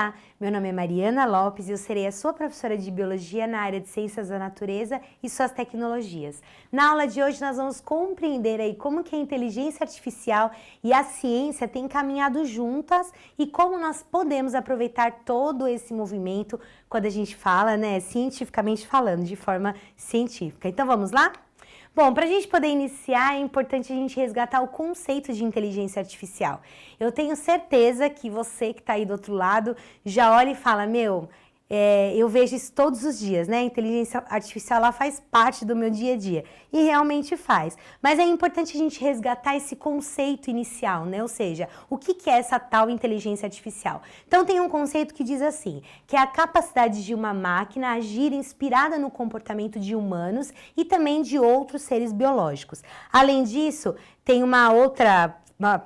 Olá, meu nome é Mariana Lopes e eu serei a sua professora de Biologia na área de Ciências da Natureza e suas tecnologias. Na aula de hoje nós vamos compreender aí como que a inteligência artificial e a ciência têm caminhado juntas e como nós podemos aproveitar todo esse movimento quando a gente fala, né, cientificamente falando, de forma científica. Então vamos lá? Bom, para a gente poder iniciar, é importante a gente resgatar o conceito de inteligência artificial. Eu tenho certeza que você que está aí do outro lado já olha e fala, eu vejo isso todos os dias, né? A inteligência artificial ela faz parte do meu dia a dia e realmente faz. Mas é importante a gente resgatar esse conceito inicial, né? Ou seja, o que é essa tal inteligência artificial? Então tem um conceito que diz assim, que é a capacidade de uma máquina agir inspirada no comportamento de humanos e também de outros seres biológicos. Além disso, tem uma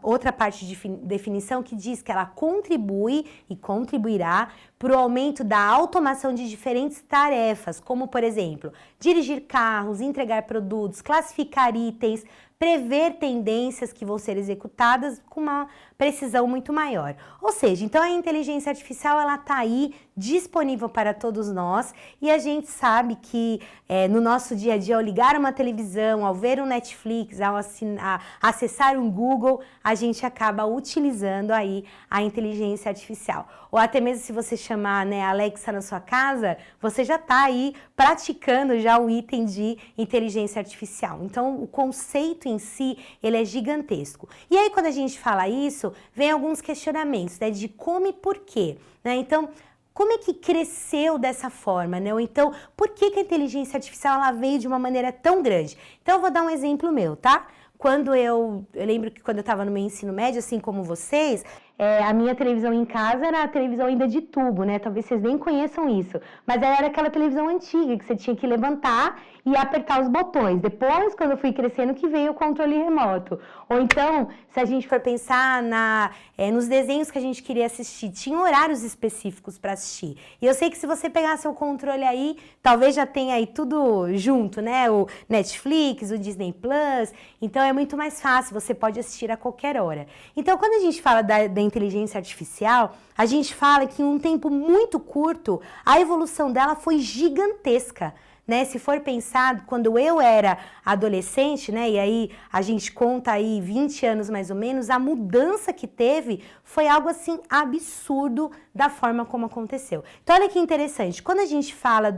outra parte de definição que diz que ela contribui e contribuirá para o aumento da automação de diferentes tarefas, como, por exemplo, dirigir carros, entregar produtos, classificar itens, prever tendências que vão ser executadas com uma precisão muito maior. Ou seja, então a inteligência artificial ela está aí disponível para todos nós e a gente sabe que no nosso dia a dia, ao ligar uma televisão, ao ver um Netflix, ao acessar um Google, a gente acaba utilizando aí a inteligência artificial. Ou até mesmo se você chamar, né, Alexa na sua casa, você já está aí praticando já o item de inteligência artificial. Então, o conceito em si, ele é gigantesco. E aí, quando a gente fala isso, vem alguns questionamentos, né, de como e por quê, né? Então, como é que cresceu dessa forma, né? Ou então, por que a inteligência artificial ela veio de uma maneira tão grande? Então, eu vou dar um exemplo meu, tá? Eu lembro que quando eu estava no meu ensino médio, assim como vocês, a minha televisão em casa era a televisão ainda de tubo, né? Talvez vocês nem conheçam isso. Mas era aquela televisão antiga que você tinha que levantar e apertar os botões. Depois, quando eu fui crescendo, que veio o controle remoto. Ou então, se a gente for pensar nos desenhos que a gente queria assistir, tinha horários específicos para assistir. E eu sei que se você pegar seu controle aí, talvez já tenha aí tudo junto, né? O Netflix, o Disney Plus. Então, é muito mais fácil, você pode assistir a qualquer hora. Então, quando a gente fala da inteligência artificial, a gente fala que em um tempo muito curto, a evolução dela foi gigantesca, né? Se for pensar, quando eu era adolescente, né? E aí a gente conta aí 20 anos mais ou menos, a mudança que teve foi algo assim absurdo da forma como aconteceu. Então olha que interessante, quando a gente fala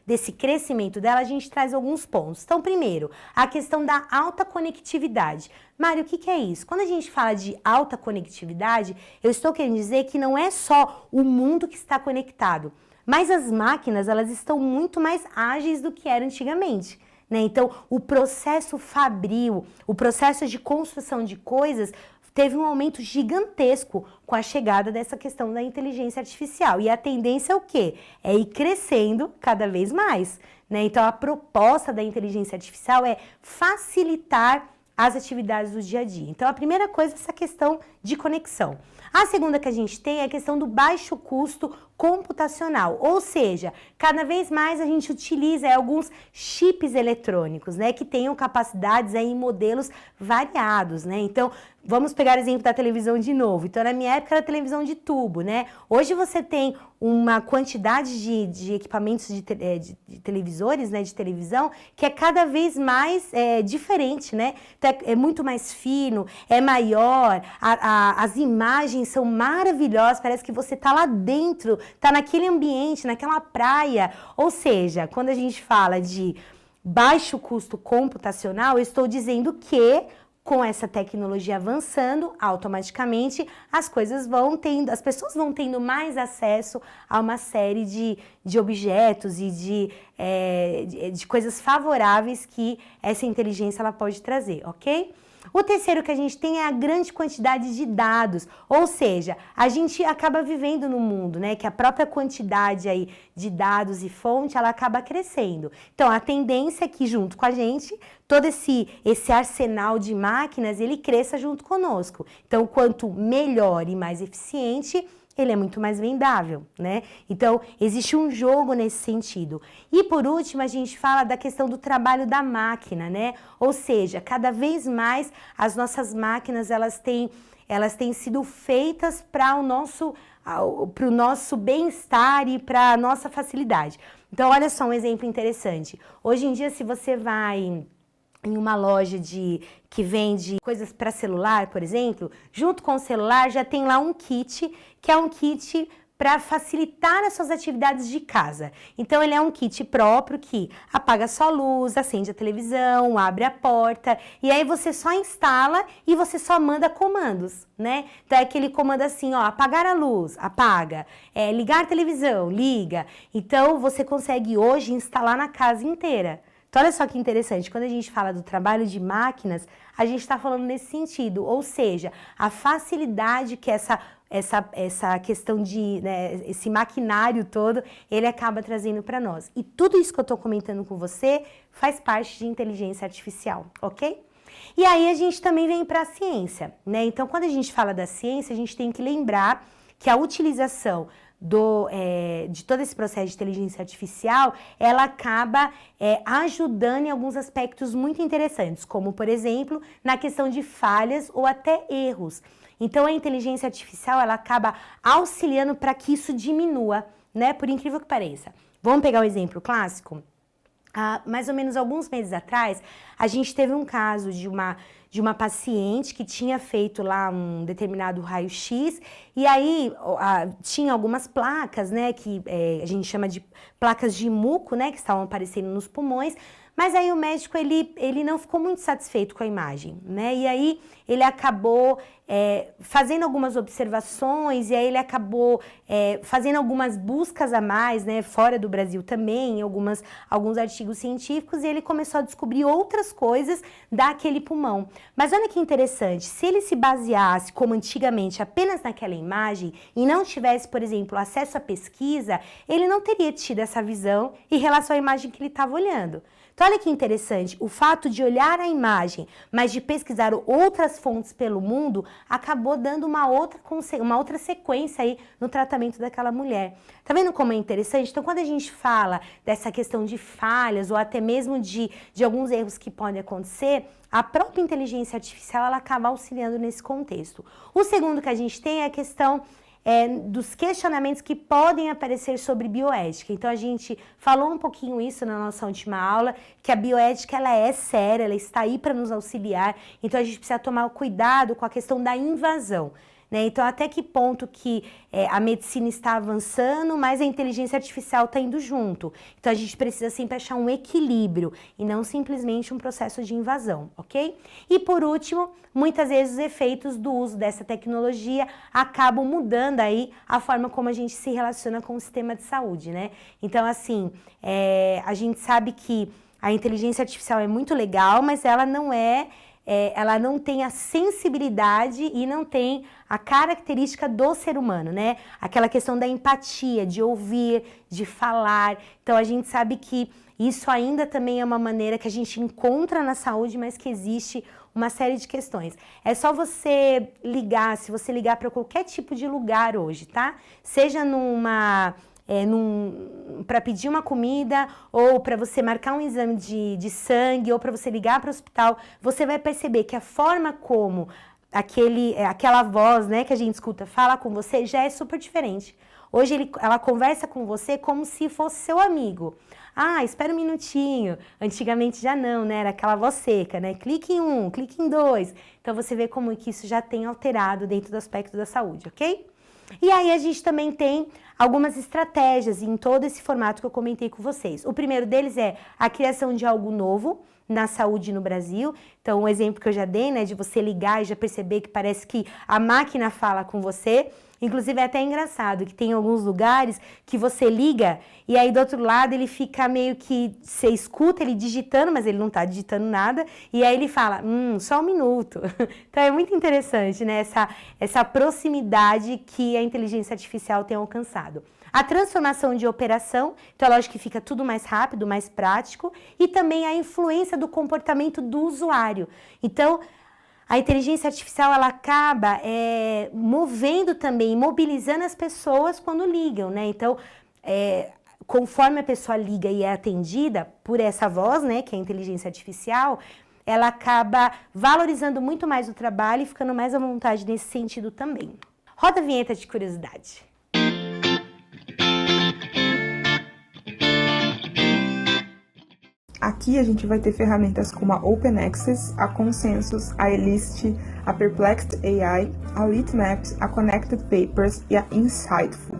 desse crescimento dela, a gente traz alguns pontos. Então primeiro, a questão da alta conectividade. Mário, o que é isso? Quando a gente fala de alta conectividade, eu estou querendo dizer que não é só o mundo que está conectado, mas as máquinas, elas estão muito mais ágeis do que eram antigamente, né? Então, o processo fabril, o processo de construção de coisas teve um aumento gigantesco com a chegada dessa questão da inteligência artificial. E a tendência é o quê? É ir crescendo cada vez mais, né? Então, a proposta da inteligência artificial é facilitar as atividades do dia a dia. Então, a primeira coisa é essa questão de conexão. A segunda que a gente tem é a questão do baixo custo computacional, ou seja, cada vez mais a gente utiliza alguns chips eletrônicos, né, que tenham capacidades aí em modelos variados, né? Então, vamos pegar o exemplo da televisão de novo. Então, na minha época era televisão de tubo, né? Hoje você tem uma quantidade de equipamentos de televisores, né, de televisão, que é cada vez mais diferente, né? Então, é muito mais fino, é maior, as imagens são maravilhosas, parece que você está lá dentro, está naquele ambiente, naquela praia. Ou seja, quando a gente fala de baixo custo computacional, eu estou dizendo que com essa tecnologia avançando, automaticamente as pessoas vão tendo mais acesso a uma série de objetos e de coisas favoráveis que essa inteligência ela pode trazer, ok? O terceiro que a gente tem é a grande quantidade de dados, ou seja, a gente acaba vivendo no mundo, né, que a própria quantidade aí de dados e fonte, ela acaba crescendo. Então, a tendência é que junto com a gente, todo esse arsenal de máquinas, ele cresça junto conosco. Então, quanto melhor e mais eficiente, ele é muito mais vendável, né? Então, existe um jogo nesse sentido. E, por último, a gente fala da questão do trabalho da máquina, né? Ou seja, cada vez mais as nossas máquinas, elas têm sido feitas para para o nosso bem-estar e para a nossa facilidade. Então, olha só um exemplo interessante. Hoje em dia, se você vai em uma loja que vende coisas para celular, por exemplo, junto com o celular já tem lá um kit, que é um kit para facilitar as suas atividades de casa. Então, ele é um kit próprio que apaga só a luz, acende a televisão, abre a porta, e aí você só instala e você só manda comandos, né? Então, é aquele comando assim, ó, apagar a luz, apaga, ligar a televisão, liga. Então, você consegue hoje instalar na casa inteira. Então, olha só que interessante, quando a gente fala do trabalho de máquinas, a gente está falando nesse sentido, ou seja, a facilidade que essa questão de, né, esse maquinário todo, ele acaba trazendo para nós. E tudo isso que eu estou comentando com você faz parte de inteligência artificial, ok? E aí a gente também vem para a ciência, né? Então, quando a gente fala da ciência, a gente tem que lembrar que a utilização de todo esse processo de inteligência artificial, ela acaba ajudando em alguns aspectos muito interessantes, como, por exemplo, na questão de falhas ou até erros. Então, a inteligência artificial, ela acaba auxiliando para que isso diminua, né? Por incrível que pareça. Vamos pegar um exemplo clássico? Mais ou menos alguns meses atrás, a gente teve um caso de uma paciente que tinha feito lá um determinado raio-x e aí tinha algumas placas, né, que a gente chama de placas de muco, né, que estavam aparecendo nos pulmões, mas aí o médico, ele não ficou muito satisfeito com a imagem, né, e aí ele acabou fazendo algumas observações e aí ele acabou fazendo algumas buscas a mais, né, fora do Brasil também, em alguns artigos científicos, e ele começou a descobrir outras coisas daquele pulmão. Mas olha que interessante, se ele se baseasse, como antigamente, apenas naquela imagem e não tivesse, por exemplo, acesso à pesquisa, ele não teria tido essa visão em relação à imagem que ele estava olhando. Então, olha que interessante, o fato de olhar a imagem, mas de pesquisar outras fontes pelo mundo, acabou dando uma outra sequência aí no tratamento daquela mulher. Tá vendo como é interessante? Então, quando a gente fala dessa questão de falhas ou até mesmo de alguns erros que podem acontecer, a própria inteligência artificial, ela acaba auxiliando nesse contexto. O segundo que a gente tem é a questão dos questionamentos que podem aparecer sobre bioética. Então, a gente falou um pouquinho isso na nossa última aula, que a bioética, ela é séria, ela está aí para nos auxiliar, então a gente precisa tomar cuidado com a questão da invasão, né? Então, até que ponto que a medicina está avançando, mas a inteligência artificial está indo junto. Então, a gente precisa sempre achar um equilíbrio e não simplesmente um processo de invasão, ok? E, por último, muitas vezes os efeitos do uso dessa tecnologia acabam mudando aí a forma como a gente se relaciona com o sistema de saúde, né? Então, assim, a gente sabe que a inteligência artificial é muito legal, mas ela não tem a sensibilidade e não tem a característica do ser humano, né? Aquela questão da empatia, de ouvir, de falar. Então, a gente sabe que isso ainda também é uma maneira que a gente encontra na saúde, mas que existe uma série de questões. É só você ligar, se você ligar para qualquer tipo de lugar hoje, tá? Seja para pedir uma comida, ou para você marcar um exame de sangue, ou para você ligar para o hospital, você vai perceber que a forma como aquela voz, né, que a gente escuta fala com você já é super diferente. Hoje ela conversa com você como se fosse seu amigo. Ah, espera um minutinho. Antigamente já não, né? Era aquela voz seca, né? Clique em 1, clique em 2. Então você vê como que isso já tem alterado dentro do aspecto da saúde, ok? E aí a gente também tem algumas estratégias em todo esse formato que eu comentei com vocês. O primeiro deles é a criação de algo novo na saúde no Brasil. Então, um exemplo que eu já dei, né, de você ligar e já perceber que parece que a máquina fala com você. Inclusive, é até engraçado que tem alguns lugares que você liga e aí do outro lado ele fica meio que, você escuta ele digitando, mas ele não está digitando nada, e aí ele fala, só um minuto. Então, é muito interessante, né, essa proximidade que a inteligência artificial tem alcançado. A transformação de operação, então é lógico que fica tudo mais rápido, mais prático, e também a influência do comportamento do usuário. Então, a inteligência artificial, ela acaba movendo também, mobilizando as pessoas quando ligam, né? Então, conforme a pessoa liga e é atendida por essa voz, né, que é a inteligência artificial, ela acaba valorizando muito mais o trabalho e ficando mais à vontade nesse sentido também. Roda a vinheta de curiosidade. Aqui a gente vai ter ferramentas como a Open Access, a Consensus, a Elist, a Perplexed AI, a Litmaps, a Connected Papers e a Insightful.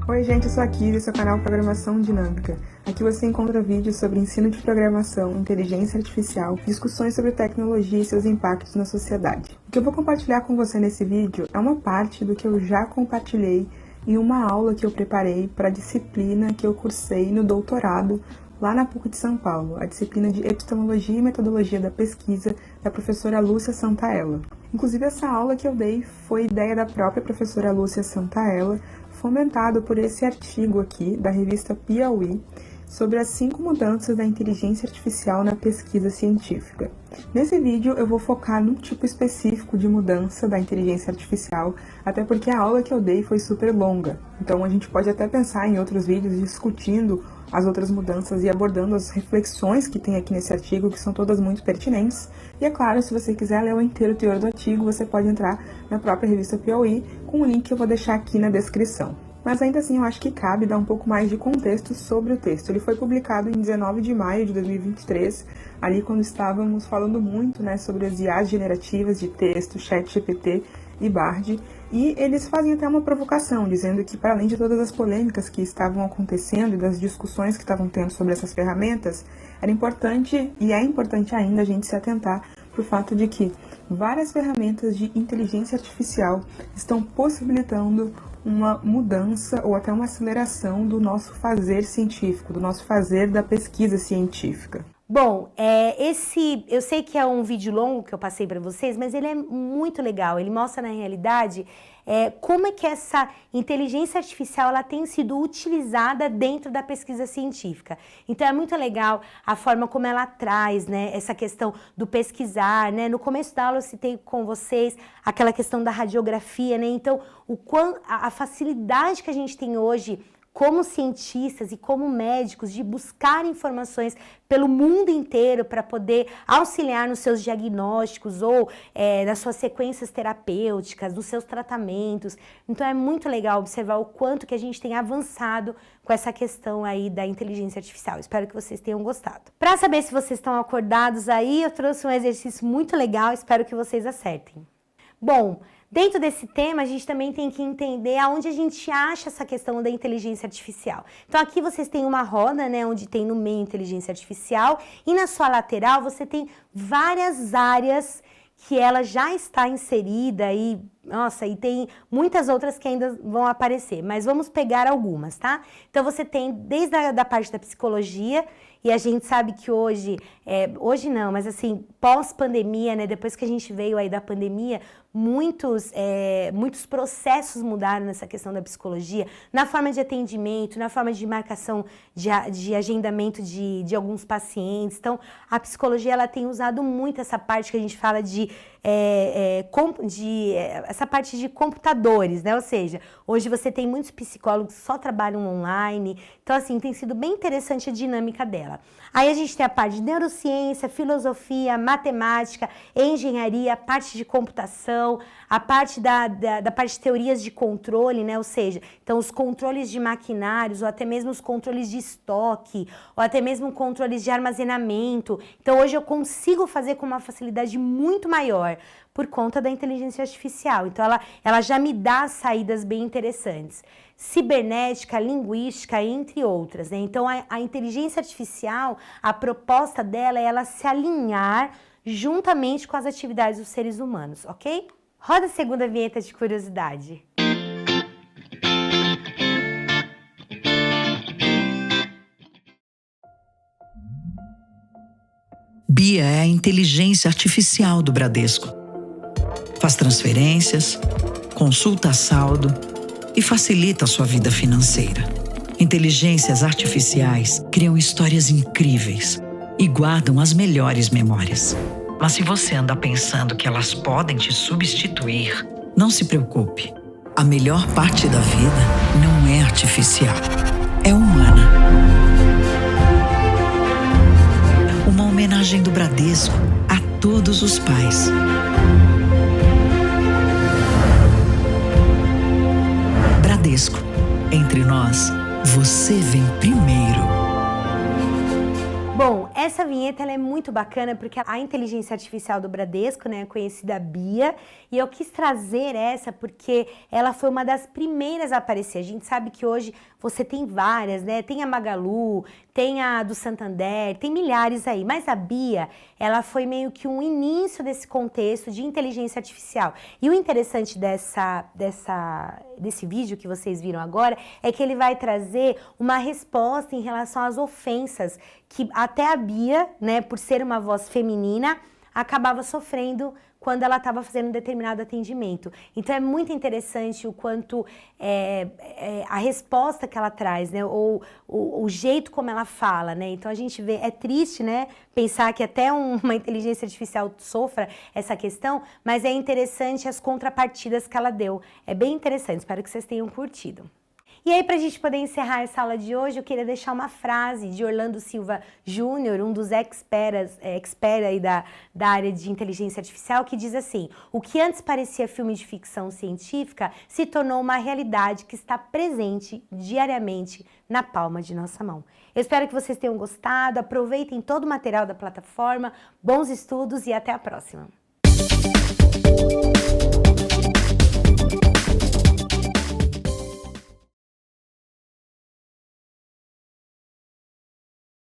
Oi gente, eu sou a Kira, seu canal Programação Dinâmica. Aqui você encontra vídeos sobre ensino de programação, inteligência artificial, discussões sobre tecnologia e seus impactos na sociedade. O que eu vou compartilhar com você nesse vídeo é uma parte do que eu já compartilhei em uma aula que eu preparei para a disciplina que eu cursei no doutorado lá na PUC de São Paulo, a disciplina de Epistemologia e Metodologia da Pesquisa da professora Lúcia Santaella. Inclusive, essa aula que eu dei foi ideia da própria professora Lúcia Santaella, fomentado por esse artigo aqui da revista Piauí, sobre as 5 mudanças da inteligência artificial na pesquisa científica. Nesse vídeo eu vou focar num tipo específico de mudança da inteligência artificial, até porque a aula que eu dei foi super longa, então a gente pode até pensar em outros vídeos discutindo as outras mudanças e abordando as reflexões que tem aqui nesse artigo, que são todas muito pertinentes. E é claro, se você quiser ler o inteiro teor do artigo, você pode entrar na própria revista Piauí, com o link que eu vou deixar aqui na descrição. Mas ainda assim eu acho que cabe dar um pouco mais de contexto sobre o texto. Ele foi publicado em 19 de maio de 2023, ali quando estávamos falando muito, sobre as IAs generativas de texto, ChatGPT e Bard, e eles fazem até uma provocação, dizendo que para além de todas as polêmicas que estavam acontecendo e das discussões que estavam tendo sobre essas ferramentas, era importante, e é importante ainda, a gente se atentar para o fato de que várias ferramentas de inteligência artificial estão possibilitando uma mudança ou até uma aceleração do nosso fazer científico, do nosso fazer da pesquisa científica. Bom, eu sei que é um vídeo longo que eu passei para vocês, mas ele é muito legal. Ele mostra na realidade como é que essa inteligência artificial ela tem sido utilizada dentro da pesquisa científica. Então é muito legal a forma como ela traz, essa questão do pesquisar, No começo da aula eu citei com vocês aquela questão da radiografia, Então a facilidade que a gente tem hoje como cientistas e como médicos, de buscar informações pelo mundo inteiro para poder auxiliar nos seus diagnósticos ou nas suas sequências terapêuticas, nos seus tratamentos. Então é muito legal observar o quanto que a gente tem avançado com essa questão aí da inteligência artificial. Espero que vocês tenham gostado. Para saber se vocês estão acordados aí, eu trouxe um exercício muito legal, espero que vocês acertem. Bom, dentro desse tema, a gente também tem que entender aonde a gente acha essa questão da inteligência artificial. Então, aqui vocês têm uma roda, onde tem no meio inteligência artificial, e na sua lateral você tem várias áreas que ela já está inserida e tem muitas outras que ainda vão aparecer, mas vamos pegar algumas, tá? Então, você tem desde a parte da psicologia, e a gente sabe que hoje não, mas assim, pós-pandemia, depois que a gente veio aí da pandemia, muitos processos mudaram nessa questão da psicologia, na forma de atendimento, na forma de marcação de agendamento de alguns pacientes. Então, a psicologia ela tem usado muito essa parte que a gente fala essa parte de computadores, Ou seja, hoje você tem muitos psicólogos que só trabalham online. Então, assim, tem sido bem interessante a dinâmica dela. Aí a gente tem a parte de neurociência, filosofia, matemática, engenharia, a parte de computação, a parte da parte de teorias de controle, Ou seja, então os controles de maquinários, ou até mesmo os controles de estoque, ou até mesmo controles de armazenamento. Então, hoje eu consigo fazer com uma facilidade muito maior por conta da inteligência artificial. Então, ela já me dá saídas bem interessantes. Cibernética, linguística, entre outras, Então, a inteligência artificial, a proposta dela é ela se alinhar juntamente com as atividades dos seres humanos, ok? Roda a segunda vinheta de curiosidade. Bia é a inteligência artificial do Bradesco. Faz transferências, consulta saldo e facilita a sua vida financeira. Inteligências artificiais criam histórias incríveis e guardam as melhores memórias. Mas se você anda pensando que elas podem te substituir, não se preocupe. A melhor parte da vida não é artificial, é humana. Uma homenagem do Bradesco a todos os pais. Bradesco. Entre nós, Você vem primeiro. Bom, essa vinheta ela é muito bacana porque a inteligência artificial do Bradesco, né, conhecida Bia, e eu quis trazer essa porque ela foi uma das primeiras a aparecer. A gente sabe que hoje você tem várias, né? Tem a Magalu, tem a do Santander, tem milhares aí, mas a Bia, ela foi meio que um início desse contexto de inteligência artificial. E o interessante desse vídeo que vocês viram agora é que ele vai trazer uma resposta em relação às ofensas que até a Bia, né, por ser uma voz feminina, acabava sofrendo quando ela estava fazendo um determinado atendimento. Então é muito interessante o quanto a resposta que ela traz, né, ou o jeito como ela fala, né. Então a gente vê, é triste, né, pensar que até uma inteligência artificial sofra essa questão, mas é interessante as contrapartidas que ela deu. É bem interessante, espero que vocês tenham curtido. E aí, para a gente poder encerrar essa aula de hoje, eu queria deixar uma frase de Orlando Silva Júnior, um dos experts aí da área de inteligência artificial, que diz assim: o que antes parecia filme de ficção científica se tornou uma realidade que está presente diariamente na palma de nossa mão. Eu espero que vocês tenham gostado, aproveitem todo o material da plataforma, bons estudos e até a próxima!